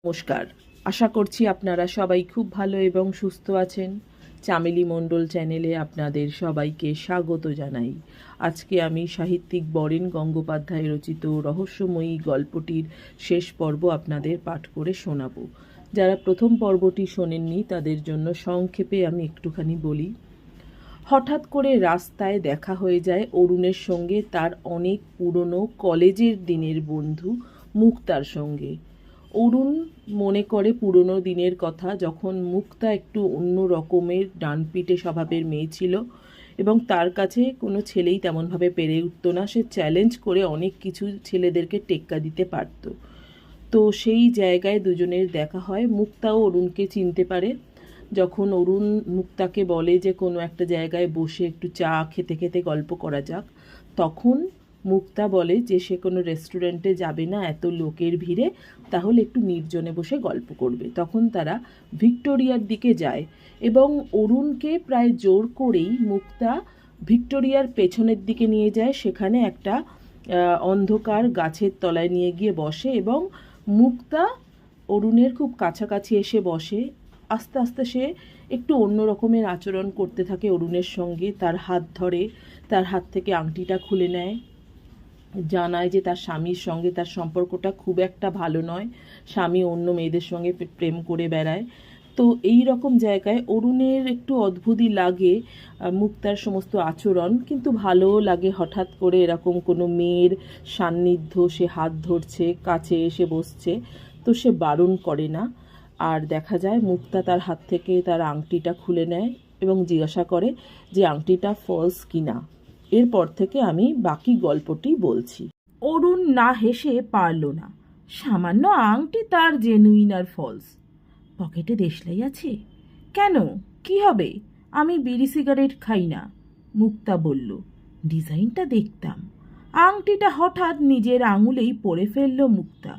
নমস্কার। আশা করছি আপনারা সবাই খুব ভালো এবং সুস্থ আছেন। চামেলি মণ্ডল চ্যানেলে আপনাদের সবাইকে স্বাগত জানাই। আজকে আমি সাহিত্যিক বরেন গঙ্গোপাধ্যায় রচিত রহস্যময়ী গল্পটির শেষ পর্ব আপনাদের পাঠ করে শোনাব। যারা প্রথম পর্বটি শোনেননি তাদের জন্য সংক্ষেপে আমি একটুখানি বলি। হঠাৎ করে রাস্তায় দেখা হয়ে যায় অরুণের সঙ্গে তার অনেক পুরনো কলেজের দিনের বন্ধু মুক্তার সঙ্গে। অরুণ মনে করে পুরনো দিনের কথা, যখন মুক্তা একটু অন্য রকমের ডানপিটে স্বভাবের মেয়ে ছিল এবং তার কাছে কোনো ছেলেই তেমনভাবে পেরে উঠত না। সে চ্যালেঞ্জ করে অনেক কিছু ছেলেদেরকে টেক্কা দিতে পারত। তো সেই জায়গায় দুজনের দেখা হয়। মুক্তাও অরুণকে চিনতে পারে। যখন অরুণ মুক্তাকে বলে যে কোনো একটা জায়গায় বসে একটু চা খেতে খেতে গল্প করা যাক, তখন মুক্তা বলে যে সে কোনো রেস্টুরেন্টে যাবে না এত লোকের ভিড়ে, তাহলে একটু নির্জনে বসে গল্প করবে। তখন তারা ভিক্টোরিয়ার দিকে যায় এবং অরুণকে প্রায় জোর করেই মুক্তা ভিক্টোরিয়ার পেছনের দিকে নিয়ে যায়। সেখানে একটা অন্ধকার গাছের তলায় নিয়ে গিয়ে বসে এবং মুক্তা অরুণের খুব কাছাকাছি এসে বসে। আস্তে আস্তে সে একটু অন্য রকমের আচরণ করতে থাকে অরুণের সঙ্গে। তার হাত ধরে, তার হাত থেকে আংটিটা খুলে নেয়, জানায় যে তার স্বামীর সঙ্গে তার সম্পর্কটা খুব একটা ভালো নয়, স্বামী অন্য মেয়েদের সঙ্গে প্রেম করে বেড়ায়। তো এই রকম জায়গায় অরুণের একটু অদ্ভুতই লাগে মুক্তার সমস্ত আচরণ, কিন্তু ভালোও লাগে। হঠাৎ করে এরকম কোনো মেয়ের সান্নিধ্য, সে হাত ধরছে, কাছে এসে বসছে, তো সে বারণ করে না। আর দেখা যায় মুক্তা তার হাত থেকে তার আংটিটা খুলে নেয় এবং জিজ্ঞাসা করে যে আংটিটা ফলস কিনা। এরপর থেকে আমি বাকি গল্পটি বলছি। অরুণ না হেসে পারল না। সামান্য আংটি তার জেনুইন আর ফলস? পকেটে দেশলাই আছে? কেন, কি হবে? আমি বিড়ি সিগারেট খাই না। মুক্তা বলল, ডিজাইনটা দেখতাম। আংটিটা হঠাৎ নিজের আঙুলেই পরে ফেলল মুক্তা।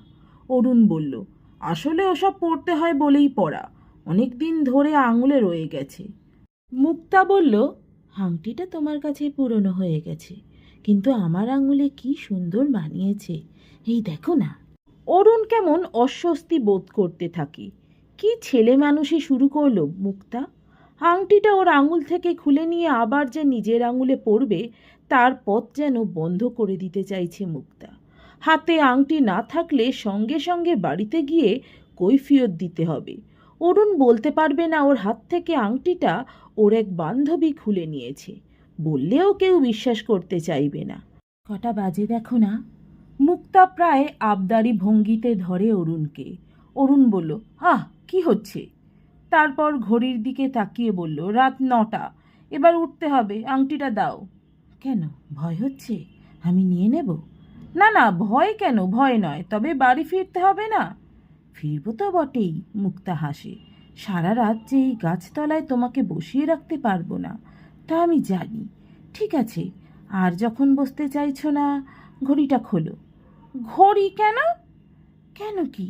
অরুণ বলল, আসলে ওসব পড়তে হয় বলেই পড়া, অনেক দিন ধরে আঙুলে রয়ে গেছে। মুক্তা বলল, আংটিটা তোমার কাছে পুরনো হয়ে গেছে, কিন্তু আমার আঙুলে কি সুন্দর মানিয়েছে, এই দেখো না। অরুণ কেমন অস্বস্তি বোধ করতে থাকে। কি ছেলে মানুষই শুরু করলো মুক্তা। আংটিটা ওর আঙুল থেকে খুলে নিয়ে আবার যে নিজের আঙুলে পড়বে তার পথ যেন বন্ধ করে দিতে চাইছে মুক্তা। হাতে আংটি না থাকলে সঙ্গে সঙ্গে বাড়িতে গিয়ে কৈফিয়ত দিতে হবে। অরুণ বলতে পারবে না ওর হাত থেকে আংটিটা ওর এক বান্ধবী খুলে নিয়েছে, বললেও কেউ বিশ্বাস করতে চাইবে না। কটা বাজে দেখো না। মুক্তা প্রায় আবদারি ভঙ্গিতে ধরে অরুণকে। অরুণ বলল, আহ, কি হচ্ছে? তারপর ঘড়ির দিকে তাকিয়ে বলল, রাত 9টা, এবার উঠতে হবে, আংটিটা দাও। কেন, ভয় হচ্ছে? আমি নিয়ে নেব। না না, ভয় কেন? ভয় নয়, তবে বাড়ি ফিরতে হবে না? ফিরবো তো বটেই। মুক্তা হাসে। সারা রাত যে এই গাছতলায় তোমাকে বসিয়ে রাখতে পারবো না, তা আমি জানি। ঠিক আছে, আর যখন বসতে চাইছো না, ঘড়িটা খোলো। ঘড়ি কেন? কেন কি,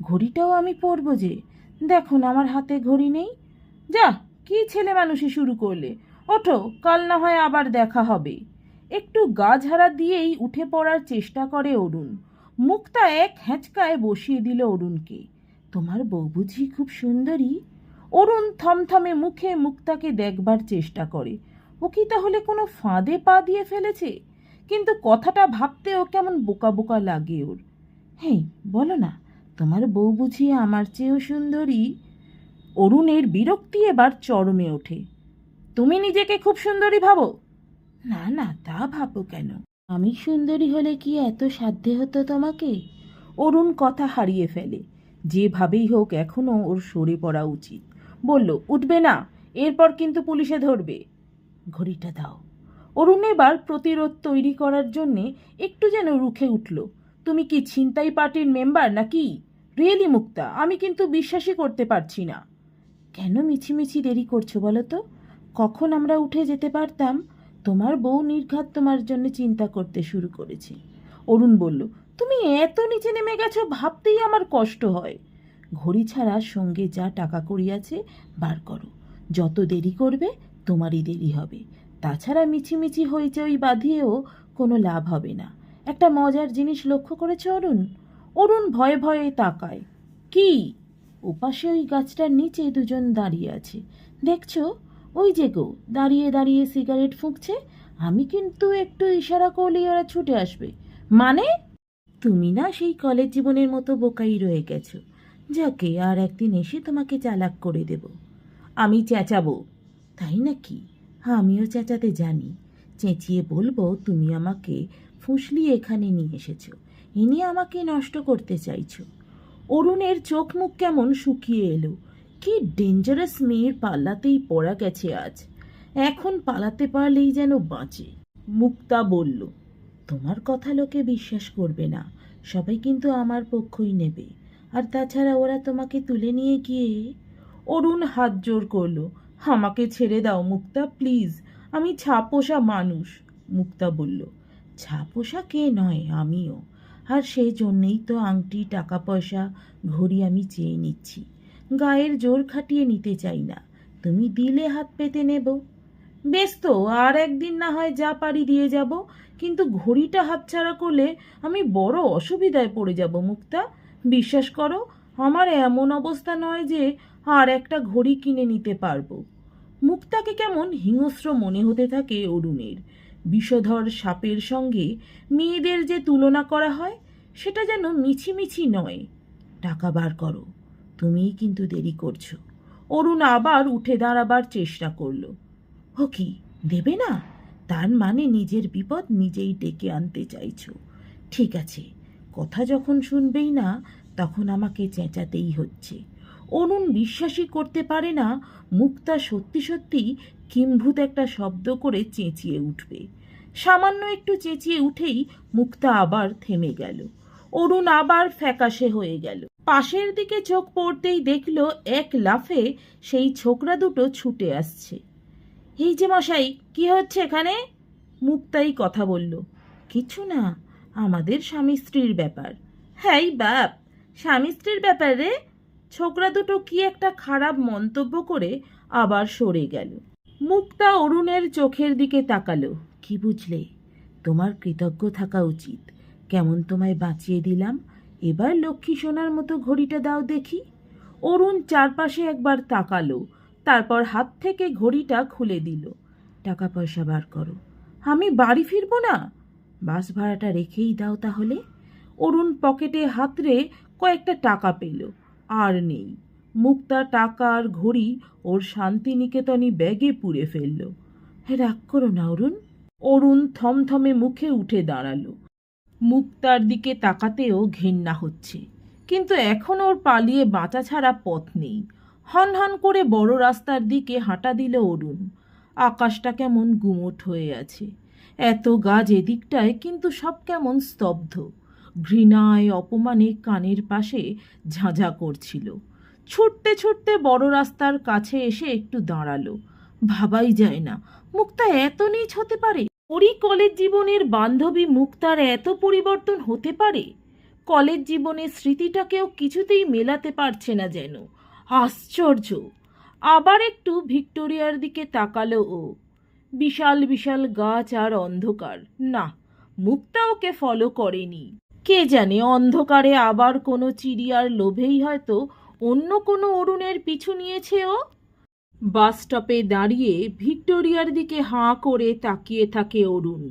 ঘড়িটাও আমি পরবো যে। দেখো না আমার হাতে ঘড়ি নেই। যা, কি ছেলে মানুষই শুরু করলে। ওঠো, কাল না হয় আবার দেখা হবে। একটু গা ঝাড়া দিয়েই উঠে পড়ার চেষ্টা করে অরুণ। মুক্তা এক হ্যাঁচকায় বসিয়ে দিল অরুণকে। তোমার বউ বুঝি খুব সুন্দরী? অরুণ থমথমে মুখে মুক্তাকে দেখবার চেষ্টা করে। ও কি তাহলে কোনো ফাঁদে পা দিয়ে ফেলেছে? কিন্তু কথাটা ভাবতেও কেমন বোকা বোকা লাগে ওর। হ্যাঁ, বলো না, তোমার বউ বুঝি আমার চেয়েও সুন্দরী? অরুণের বিরক্তি এবার চরমে ওঠে। তুমি নিজেকে খুব সুন্দরী ভাবো? না না, তা ভাবো কেন? আমি সুন্দরী হলে কি এত সাধ্যে হতো তোমাকে? অরুণ কথা হারিয়ে ফেলে। যেভাবেই হোক এখনো ওর সরে পড়া উচিত। বলল, উঠবে না, এরপর কিন্তু পুলিশে ধরবে। ঘড়িটা দাও। অরুণ এবার প্রতিরোধ তৈরি করার জন্যে একটু যেন রুখে উঠল। তুমি কি ছিনতাই পার্টির মেম্বার নাকি? রিয়েলি মুক্তা, আমি কিন্তু বিশ্বাসই করতে পারছি না। কেন মিছিমিছি দেরি করছো বলো তো? কখন আমরা উঠে যেতে পারতাম। তোমার বউ নির্ঘাত তোমার জন্য চিন্তা করতে শুরু করেছে। অরুণ বলল, তুমি এত নিচে নেমে গেছো ভাবতেই আমার কষ্ট হয়। ঘড়ি ছাড়া সঙ্গে যা টাকা কড়ি আছে বার করো। যত দেরি করবে তোমারই দেরি হবে। তাছাড়া মিছিমিছি হইচই বাঁধিয়েও কোনো লাভ হবে না। একটা মজার জিনিস লক্ষ্য করেছে অরুণ? অরুণ ভয়ে ভয়ে তাকায়। কি? ওপাশে ওই গাছটার নিচে দুজন দাঁড়িয়ে আছে, দেখছো? ওই যে গো, দাঁড়িয়ে দাঁড়িয়ে সিগারেট ফুঁকছে। আমি কিন্তু একটু ইশারা করলেই ওরা ছুটে আসবে। মানে? তুমি না সেই কলেজ জীবনের মতো বোকাই রয়ে গেছো। যাকে আর একদিন এসে তোমাকে চালাক করে দেব। আমি চেঁচাবো। তাই নাকি? আমিও চেঁচাতে জানি। চেঁচিয়ে বলবো তুমি আমাকে ফুসলিয়ে এখানে নিয়ে এসেছো, এনে আমাকে নষ্ট করতে চাইছো। অরুণের চোখ মুখ কেমন শুকিয়ে এলো। কি ডেঞ্জারাস মেয়ের পাল্লাতেই পড়া গেছে আজ। এখন পালাতে পারলেই যেন বাঁচে। মুক্তা বলল, তোমার কথা লোকে বিশ্বাস করবে না, সবাই কিন্তু আমার পক্ষই নেবে। আর তাছাড়া ওরা তোমাকে তুলে নিয়ে গিয়ে। অরুণ হাত জোর করলো, আমাকে ছেড়ে দাও মুক্তা, প্লিজ। আমি ছাপোষা মানুষ। মুক্তা বলল, ছাপোষা কে নয়, আমিও। আর সেই জন্যেই তো আংটি, টাকা পয়সা, ঘড়ি আমি চেয়ে নিচ্ছি। গায়ের জোর খাটিয়ে নিতে চাই না, তুমি দিলে হাত পেতে নেব। বেশ তো, আর একদিন না হয় যা পারি দিয়ে যাব, কিন্তু ঘড়িটা হাতছাড়া করলে আমি বড় অসুবিধায় পড়ে যাব মুক্তা। বিশ্বাস করো, আমার এমন অবস্থা নয় যে আর একটা ঘড়ি কিনে নিতে পারবো। মুক্তাকে কেমন হিংস্র মনে হতে থাকে অরুণের। বিষধর সাপের সঙ্গে মেয়েদের যে তুলনা করা হয়, সেটা যেন মিছিমিছি নয়। টাকা বার করো, তুমিই কিন্তু দেরি করছো। অরুণ আবার উঠে দাঁড়াবার চেষ্টা করলো। ও কি, দেবে না? তার মানে নিজের বিপদ নিজেই ডেকে আনতে চাইছো। ঠিক আছে, কথা যখন শুনবেই না, তখন আমাকে চেঁচাতেই হচ্ছে। অরুণ বিশ্বাসই করতে পারে না মুক্তা সত্যি সত্যি কিম্ভূত একটা শব্দ করে চেঁচিয়ে উঠবে। সামান্য একটু চেঁচিয়ে উঠেই মুক্তা আবার থেমে গেল। অরুণ আবার ফ্যাকাশে হয়ে গেল। পাশের দিকে চোখ পড়তেই দেখল এক লাফে সেই ছোকরা দুটো ছুটে আসছে। এই যে মশাই, কি হচ্ছে এখানে? মুক্তাই কথা বলল, কিছু না, আমাদের স্বামী স্ত্রীর ব্যাপার। হ্যাঁ বাপ, স্বামী স্ত্রীর ব্যাপার রে? ছোকরা দুটো কি একটা খারাপ মন্তব্য করে আবার সরে গেল। মুক্তা অরুণের চোখের দিকে তাকালো। কি বুঝলে? তোমার কৃতজ্ঞ থাকা উচিত। কেমন তোমায় বাঁচিয়ে দিলাম। এবার লক্ষ্মী সোনার মতো ঘড়িটা দাও দেখি। অরুণ চারপাশে একবার তাকালো, তারপর হাত থেকে ঘড়িটা খুলে দিল। টাকা পয়সা বার করো। আমি বাড়ি ফিরবো না? বাস ভাড়াটা রেখেই দাও তাহলে। অরুণ পকেটে হাতড়ে কয়েকটা টাকা পেল। আর নেই। মুক্তা টাকা আর ঘড়ি ওর শান্তিনিকেতনী ব্যাগে পুরে ফেলল। রাগ করো না অরুণ। অরুণ থমথমে মুখে উঠে দাঁড়ালো। মুক্তার দিকে তাকাতেও ঘেন্না হচ্ছে, কিন্তু এখন ওর পালিয়ে বাঁচা ছাড়া পথ নেই। হনহন করে বড় রাস্তার দিকে হাঁটা দিল অরুণ। আকাশটা কেমন গুমোট হয়ে আছে। এত গাছ এদিকটায়, কিন্তু সব কেমন স্তব্ধ। ঘৃণায় অপমানে কানের পাশে ঝাঁঝা করছিল। ছুটতে ছুটতে বড় রাস্তার কাছে এসে একটু দাঁড়ালো। ভাবাই যায় না মুক্তা এত নীচ হতে পারে। ওরই কলেজ জীবনের বান্ধবী মুক্তার এত পরিবর্তন হতে পারে? কলেজ জীবনের স্মৃতিটাকেও কিছুতেই মেলাতে পারছে না যেন। আশ্চর্য। আবার একটু ভিক্টোরিয়ার দিকে তাকালো ও। বিশাল বিশাল গাছ আর অন্ধকার। না, মুক্তা ওকে ফলো করেনি। কে জানে, অন্ধকারে আবার কোনো চিড়িয়ার লোভেই হয়তো অন্য কোনো অরুণের পিছু নিয়েছে ও। বাস স্টপে দাঁড়িয়ে ভিক্টোরিয়ার দিকে হাঁ করে তাকিয়ে থাকে অরুণ।